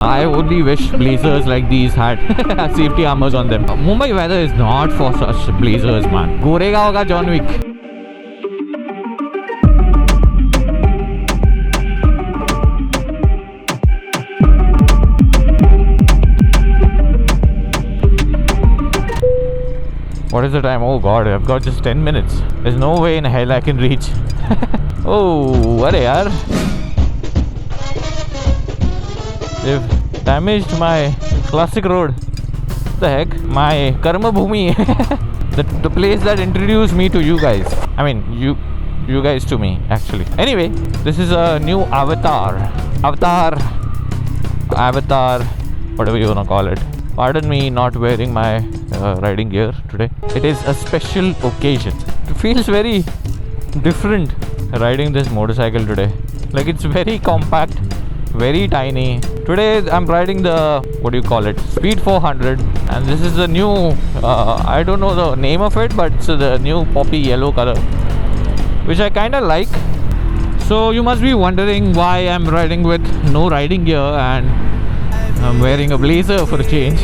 I only wish blazers like these had safety armors on them. Mumbai weather is not for such blazers, man. Gorega hoga John Wick. What is the time? Oh god, I've got just 10 minutes. There's no way in hell I can reach. Oh, what yaar? They've damaged my classic road. What the heck? My Karma Bhumi. the place that introduced me to you guys. I mean, you guys to me, actually. Anyway, this is a new avatar, whatever you wanna call it. Pardon me not wearing my riding gear today. It is a special occasion. It feels very different riding this motorcycle today. Like, it's very compact, very tiny. Today I'm riding the, what do you call it, Speed 400, and this is the new I don't know the name of it, but it's the new poppy yellow color, which I kind of like. So you must be wondering why I'm riding with no riding gear and I'm wearing a blazer for a change.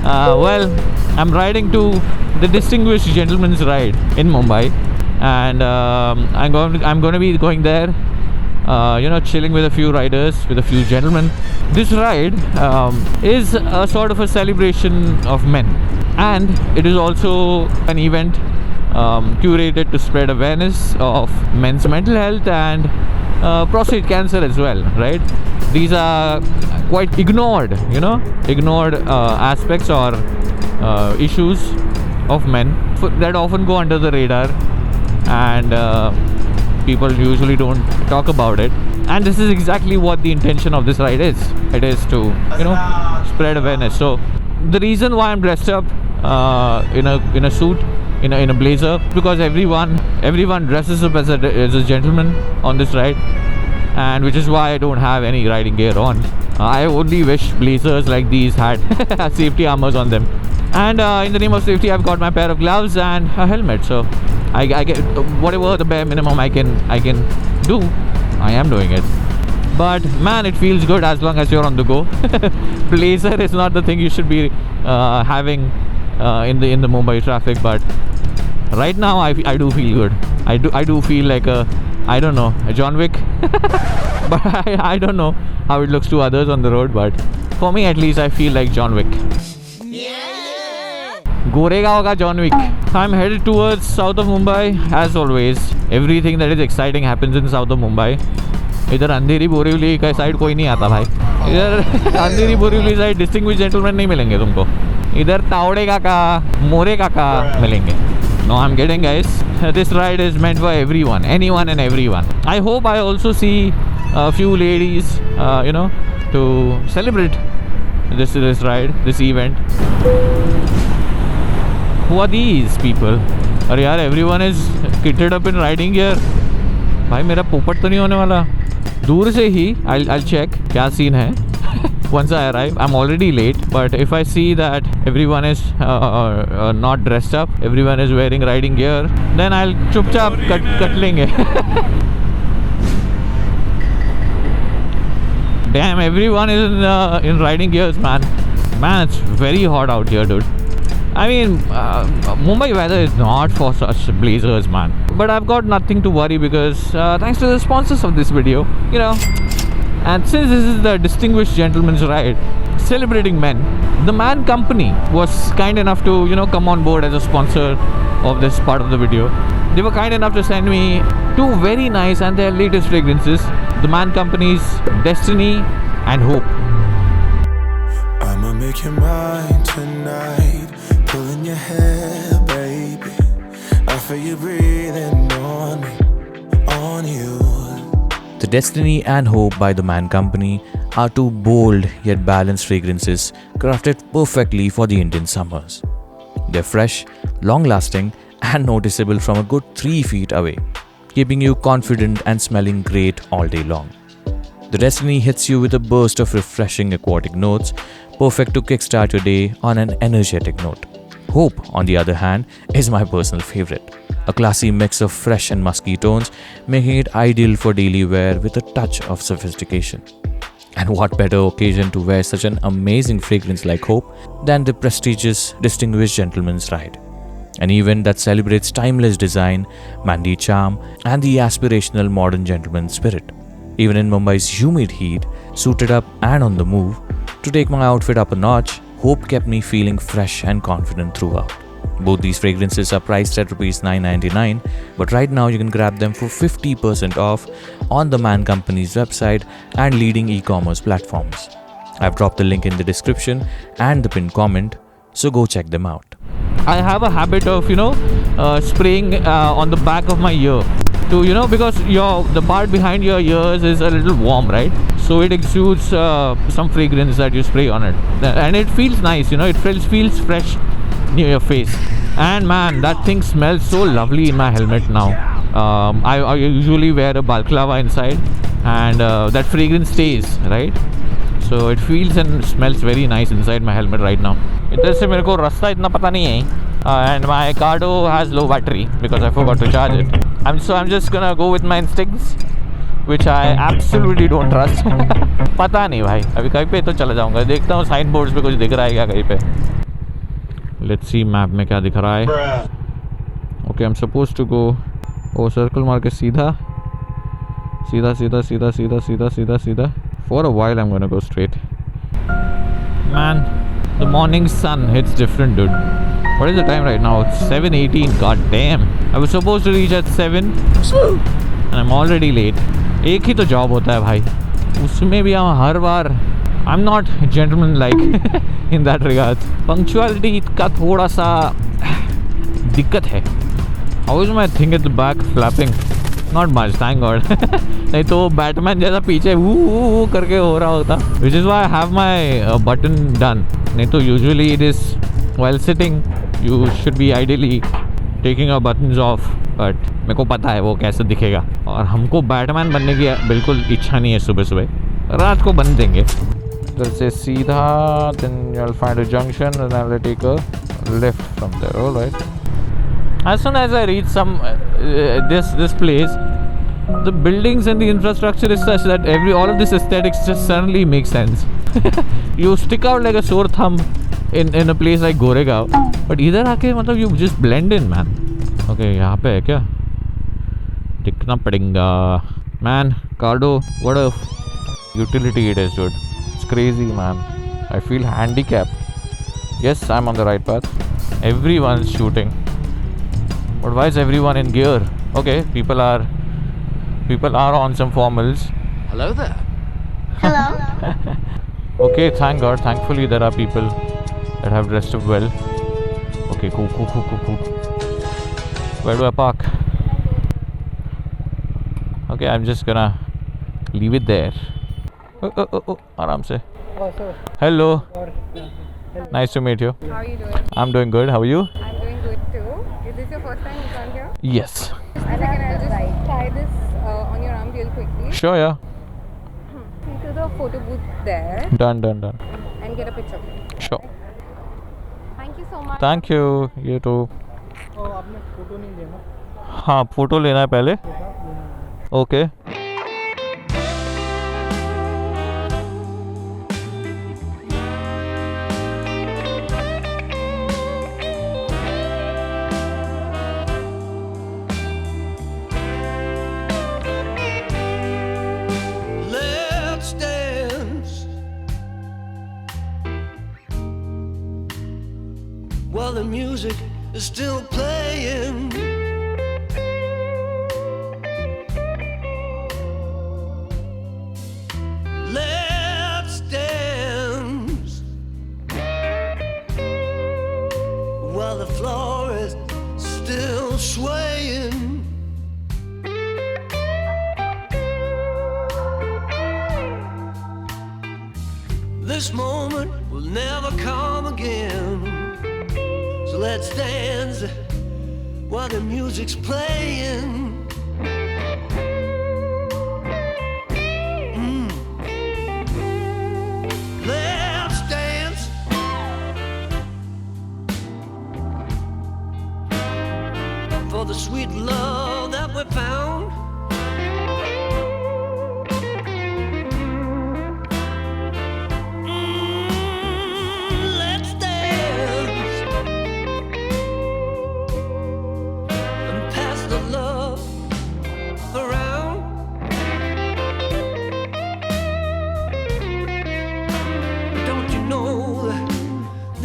Well, I'm riding to the Distinguished Gentleman's Ride in Mumbai, and I'm going to be going there, chilling with a few riders, with a few gentlemen. This ride is a sort of a celebration of men, and it is also an event curated to spread awareness of men's mental health and prostate cancer as well, right? These are quite ignored aspects or issues of men that often go under the radar, and people usually don't talk about it. And this is exactly what the intention of this ride is. It is to spread awareness. So the reason why I'm dressed up in a suit, in a blazer, because everyone dresses up as a gentleman on this ride, and which is why I don't have any riding gear on. I only wish blazers like these had safety armors on them. And in the name of safety, I've got my pair of gloves and a helmet. So I get whatever the bare minimum I can do, I am doing it. But man, it feels good as long as you're on the go. Blazer is not the thing you should be having in the Mumbai traffic, but right now I do feel good. I do feel like a John Wick. But I don't know how it looks to others on the road, but for me at least, I feel like John Wick. Gorega hoga John Wick. I'm headed towards south of Mumbai. As always, everything that is exciting happens in south of Mumbai. इधर अंधेरी बोरीवली का side कोई नहीं आता भाई. इधर अंधेरी Borivali side distinguish gentleman नहीं मिलेंगे तुमको. इधर तावड़े काका, मोरे काका मिलेंगे. No, I'm kidding, guys. This ride is meant for everyone, anyone and everyone. I hope I also see a few ladies, to celebrate this ride, this event. Who are these people? अरे यार, everyone is kitted up in riding gear. भाई मेरा पोपट तो नहीं होने वाला. दूर से ही I'll check क्या सीन है. Once I arrive, I'm already late, but if I see that everyone is not dressed up, everyone is wearing riding gear, then I'll chupchap cut lenge. Damn, everyone is in riding gears, man. Man, it's very hot out here, dude. I mean, Mumbai weather is not for such blazers, man. But I've got nothing to worry because thanks to the sponsors of this video, And since this is the Distinguished Gentleman's Ride celebrating men, the Man Company was kind enough to come on board as a sponsor of this part of the video. They were kind enough to send me two very nice and their latest fragrances, the Man Company's Destiny and Hope. I'ma make you mine tonight, pulling your hair, baby. I feel you breathing on me, on you. The Destiny and Hope by the Man Company are two bold yet balanced fragrances crafted perfectly for the Indian summers. They're fresh, long-lasting, and noticeable from a good 3 feet away, keeping you confident and smelling great all day long. The Destiny hits you with a burst of refreshing aquatic notes, perfect to kickstart your day on an energetic note. Hope, on the other hand, is my personal favorite. A classy mix of fresh and musky tones, making it ideal for daily wear with a touch of sophistication. And what better occasion to wear such an amazing fragrance like Hope than the prestigious Distinguished Gentleman's Ride, an event that celebrates timeless design, manly charm, and the aspirational modern gentleman's spirit. Even in Mumbai's humid heat, suited up and on the move, to take my outfit up a notch, Hope kept me feeling fresh and confident throughout. Both these fragrances are priced at Rs 999, but right now you can grab them for 50% off on the Man Company's website and leading e-commerce platforms. I've dropped the link in the description and the pinned comment, so go check them out. I have a habit of, spraying on the back of my ear to, because the part behind your ears is a little warm, right? So it exudes some fragrance that you spray on it, and it feels nice, it feels fresh near your face. And man, that thing smells so lovely in my helmet now. I usually wear a balaclava inside, and that fragrance stays, right? So it feels and smells very nice inside my helmet right now. इधर से मेरे को रास्ता इतना पता नहीं है, and my Cardo has low battery because I forgot to charge it. I'm just gonna go with my instincts, which I absolutely don't trust. पता नहीं भाई, अभी कहीं पे तो चला जाऊंगा, देखता हूँ साइन बोर्ड्स पे कुछ दिख रहा है क्या कहीं पे. Let's see मैप में क्या दिख रहा है. Okay, I'm supposed to go. Oh, circle मार के सीधा. For a while I'm gonna go straight. Man, the morning sun hits different, dude. What is the time right now? It's 7:18. God damn. I was supposed to reach at 7 and I'm already late. एक ही तो job होता है भाई, उसमें भी हम हर बार I'm not gentleman like in that regard. Punctuality का थोड़ा सा दिक्कत है. How is my thing at the back flapping? Not much, thank God. नहीं तो बैटमैन जैसा पीछे वू करके हो रहा होता. Which is why I have my button done. नहीं तो usually it is while sitting you should be ideally taking your buttons off. But मेरे को पता है वो कैसे दिखेगा, और हमको बैटमैन बनने की बिल्कुल इच्छा नहीं है. सुबह सुबह रात को बन देंगे. इधर से सीधा, then you'll find a junction and I'll take a left from there. All right. As soon as I reach some this place, the buildings and the infrastructure is such that all of this aesthetics just suddenly makes sense. You stick out like a sore thumb in a place like Goregaon, but इधर आके मतलब you just blend in, man. Okay, यहाँ पे है क्या? दिखना पड़ेगा. Man, Cardo, what a utility it is, dude. It's crazy, man. I feel handicapped. Yes, I'm on the right path. Everyone's shooting. But why is everyone in gear? Okay, people are on some formals. Hello there. Hello. Okay, thank God. Thankfully, there are people that have dressed up well. Okay, cool. Where do I park? Okay, I'm just gonna leave it there. Oh, आराम से. Oh, sir. Hello. Hello. Nice to meet you. How are you doing? I'm doing good. How are you? I'm doing good too. Is this your first time you come here? Yes. I think I'll just tie this on your arm real quickly. Sure, yeah. To the photo booth there Done. and get a picture. Sure. Thank you so much. Thank you. You too. आपने photo नहीं लेना. हाँ, photo लेना है पहले. Okay. Let's dance while the music is still playing. Let's dance while the floor is still swaying. This moment will never come again. So let's dance while the music's playing. Let's dance. For the sweet love that we found.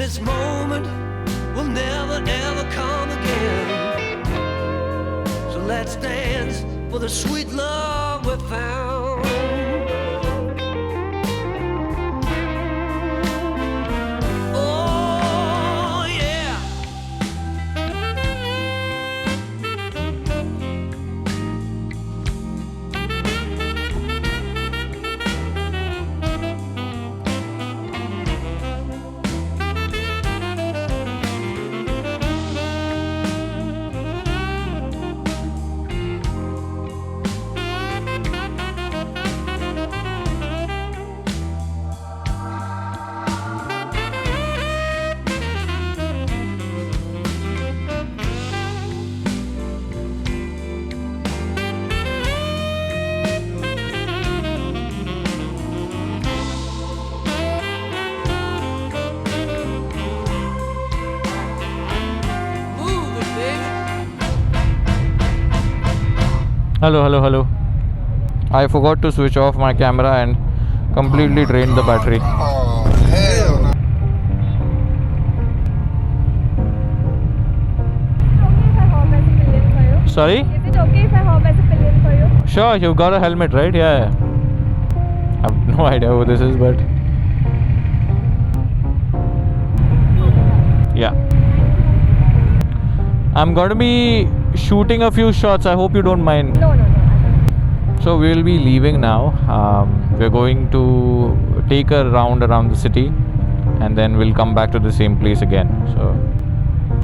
this moment will never ever come again. So let's dance for the sweet love we found. Oh yeah. Move it, baby. Hello. I forgot to switch off my camera and completely drained the battery. Sorry? Is it okay if I hop as a pillion for you? Sure, you've got a helmet, right? Yeah. I have no idea who this is, but yeah. I'm gonna be shooting a few shots. I hope you don't mind. No, I don't. So we'll be leaving now. We're going to take a round around the city, and then we'll come back to the same place again. So,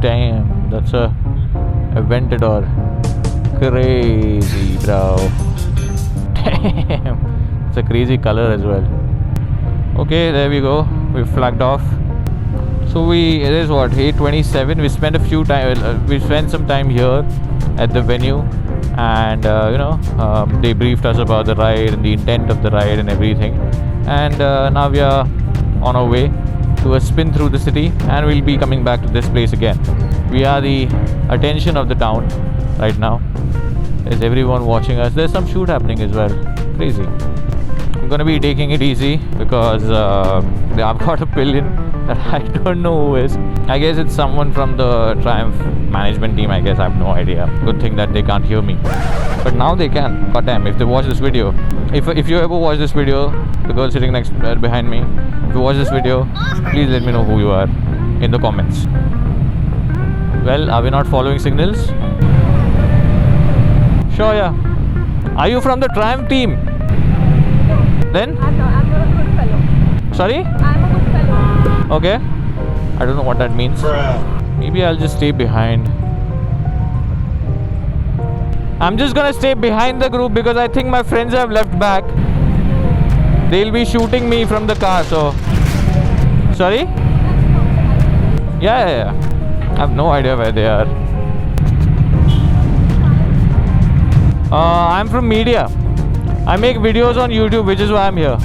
damn, that's a Aventador. Crazy, bro. Damn, it's a crazy color as well. Okay, there we go. We flagged off. So it is what, 8:27. We spent some time here at the venue, and they briefed us about the ride and the intent of the ride and everything. And now we are on our way to a spin through the city, and we'll be coming back to this place again. We are the attention of the town right now. There's everyone watching us. There's some shoot happening as well. Crazy. I'm gonna be taking it easy because I've got a pillion that I don't know who is. I guess it's someone from the Triumph management team. I guess I have no idea. Good thing that they can't hear me. But now they can. God damn, if they watch this video. If you ever watch this video, the girl sitting behind me, if you watch this video, please let me know who you are in the comments. Well, are we not following signals? Sure, yeah. Are you from the Triumph team? Then? I'm not a good fellow. Sorry? I'm a good fellow. Okay. I don't know what that means. Maybe I'll just stay behind. I'm just gonna stay behind the group because I think my friends have left back. They'll be shooting me from the car, so... Sorry? Yeah. I have no idea where they are. I'm from media. I make videos on YouTube, which is why I'm here.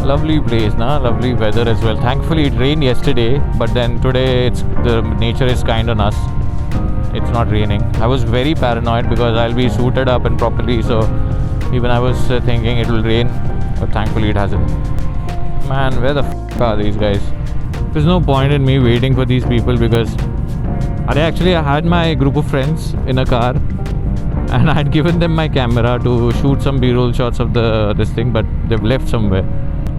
Lovely place, nah? Lovely weather as well. Thankfully, it rained yesterday, but then today the nature is kind on us. It's not raining. I was very paranoid because I'll be suited up and properly, so even I was thinking it will rain, but thankfully it hasn't. Man, where the f are these guys? There's no point in me waiting for these people because I had my group of friends in a car, and I had given them my camera to shoot some B-roll shots of this thing, but they've left somewhere.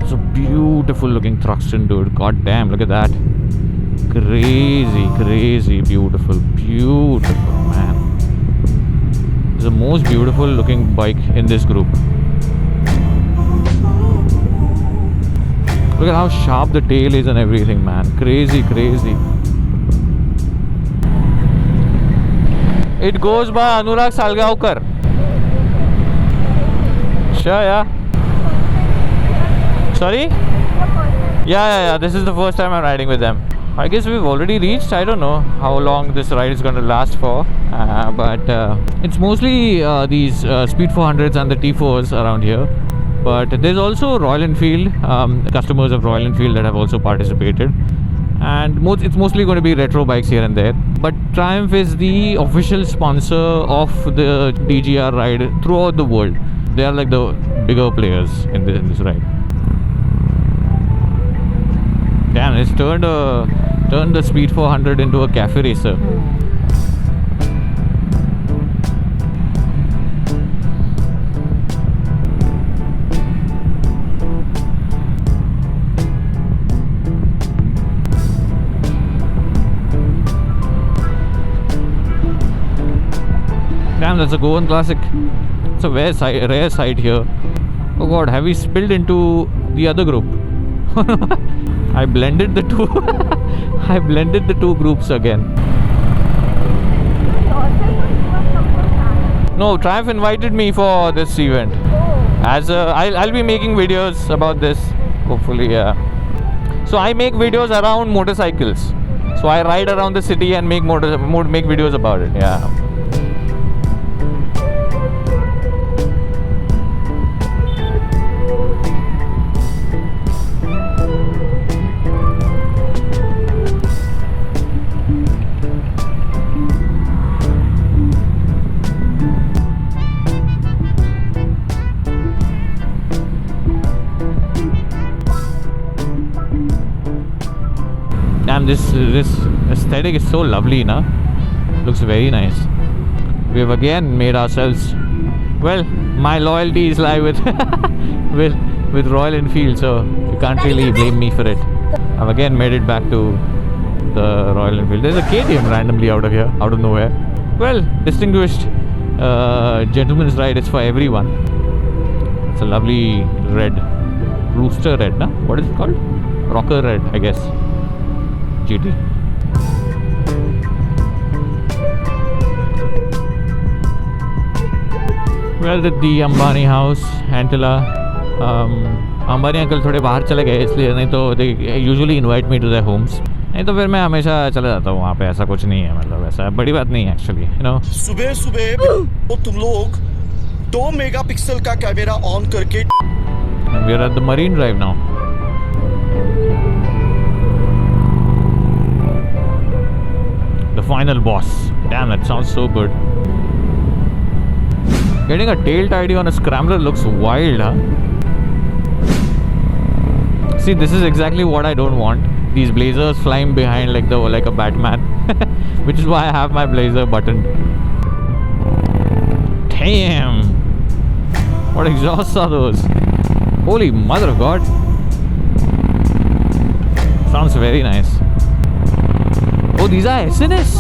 It's a beautiful looking Thruxton, dude. God damn, look at that. Crazy beautiful, man. It's the most beautiful looking bike in this group. Look at how sharp the tail is and everything, man. Crazy. It goes by Anurag Salgaonkar. Sure, yeah. Sorry? Yeah. This is the first time I'm riding with them. I guess we've already reached. I don't know how long this ride is going to last for. But it's mostly these Speed 400s and the T4s around here. But there's also Royal Enfield, customers of Royal Enfield that have also participated. And it's mostly going to be retro bikes here and there. But Triumph is the official sponsor of the DGR ride throughout the world. They are like the bigger players in this ride. Damn, has turned the Speed 400 into a cafe racer. Damn, that's a Goan classic. It's a rare sight here. Oh god, have we spilled into the other group? I blended the two. I blended the two groups again. No, Triumph invited me for this event. As I'll be making videos about this, hopefully, yeah. So I make videos around motorcycles. So I ride around the city and make videos about it. Yeah. Damn, this aesthetic is so lovely, na? Looks very nice. We have again made ourselves. Well, my loyalties lie with with Royal Enfield, so you can't really blame me for it. I've again made it back to the Royal Enfield. There's a KTM randomly out of here, out of nowhere. Well, distinguished gentleman's ride is for everyone. It's a lovely red, rooster red, na? What is it called? Rocker red, I guess. GT. Well, at the Ambani house, Antilla. Ambani uncle थोड़े बाहर चले गए, इसलिए नहीं तो they usually invite me to their homes. नहीं तो फिर मैं हमेशा चला जाता हूँ वहाँ पे. ऐसा कुछ नहीं है, मतलब ऐसा बड़ी बात नहीं है एक्चुअली, यू नो. सुबह सुबह तो तुम लोग 2 मेगापिक्सल का कैमरा ऑन करके. We are at the Marine Drive now. The final boss. Damn, that sounds so good. Getting a tail tidy on a scrambler looks wild, huh? See, this is exactly what I don't want. These blazers flying behind like a Batman. Which is why I have my blazer buttoned. Damn! What exhausts are those? Holy mother of God! Sounds very nice. Oh, these are SNS?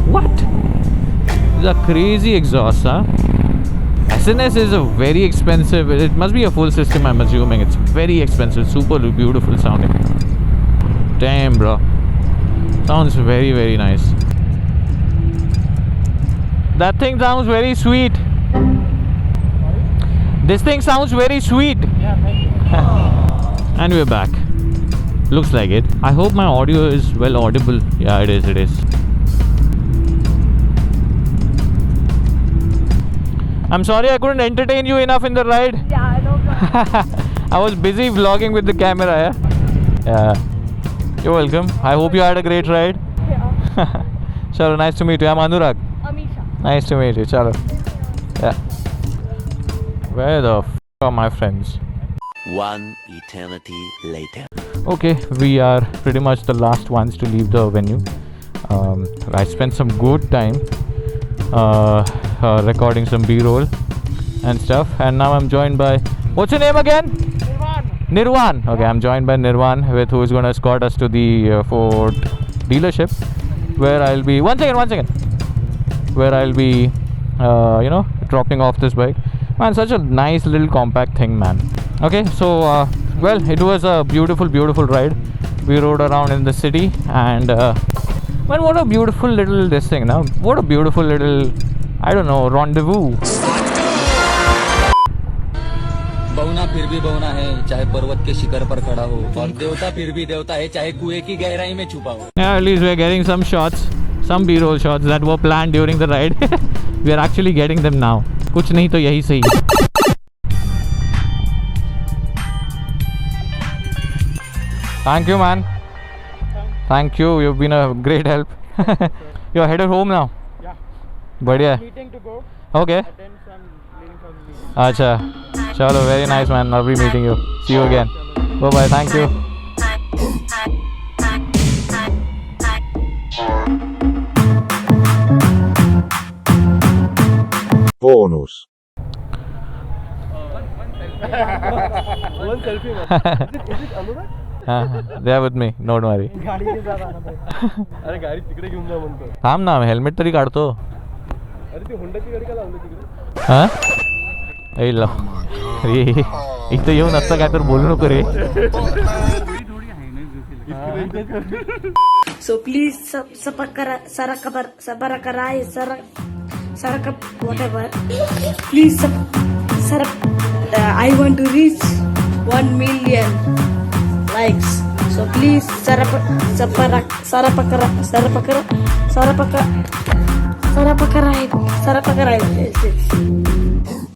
What? These are crazy exhausts, huh? SNS is a very expensive. It must be a full system, I'm assuming. It's very expensive, super beautiful sounding. Damn, bro. Sounds very, very nice. That thing sounds very sweet. This thing sounds very sweet. Yeah, thank you. And we're back. Looks like it. I hope my audio is well audible. Yeah, it is. I'm sorry I couldn't entertain you enough in the ride. Yeah, no problem. I was busy vlogging with the camera, yeah? You're welcome. I hope you had a great ride. Yeah. Chalo, nice to meet you. I'm Anurag. Amisha. Nice to meet you. Chalo. Yeah. Where the f are my friends? One eternity later. Okay, we are pretty much the last ones to leave the venue. I spent some good time recording some B-roll and stuff, and now I'm joined by, what's your name again? Nirwan. Okay, I'm joined by Nirwan, who is going to escort us to the Ford dealership, where I'll be where I'll be dropping off this bike. Man, such a nice little compact thing, man. Okay, so well, it was a beautiful ride. We rode around in the city, and man, what a beautiful little this thing now. What a beautiful little, I don't know, rendezvous. बौना फिर भी बौना है, चाहे पर्वत के शिखर पर खड़ा हो, और देवता फिर भी देवता है, चाहे कुएं की गहराई में छुपा हो. Yeah, at least we're getting some shots, some B-roll shots that were planned during the ride. We are actually getting them now. कुछ नहीं तो यही सही. Thank you, man. Thank you. You've been a great help. You're headed home now. Yeah. बढ़िया. Meeting to go. Okay. At 10, so I'm leaving for the meeting. अच्छा. चलो, very nice, man. I'll be meeting you. See you again. Bye bye. Thank you. Bonus. One selfie. Is it Anurag? They are with me, don't worry. गाडी घेऊन जा अरे गाडी तिकडे घेऊन जा म्हणतो. थांब ना, हेल्मेट तरी काढतो. अरे ती होंडाची गाडी का लावली तिकडे? हा ए लो रे इथं येऊन असं काय तर बोलू नको रे. So please whatever. Please I want to reach 1 million likes. So please sarapakara.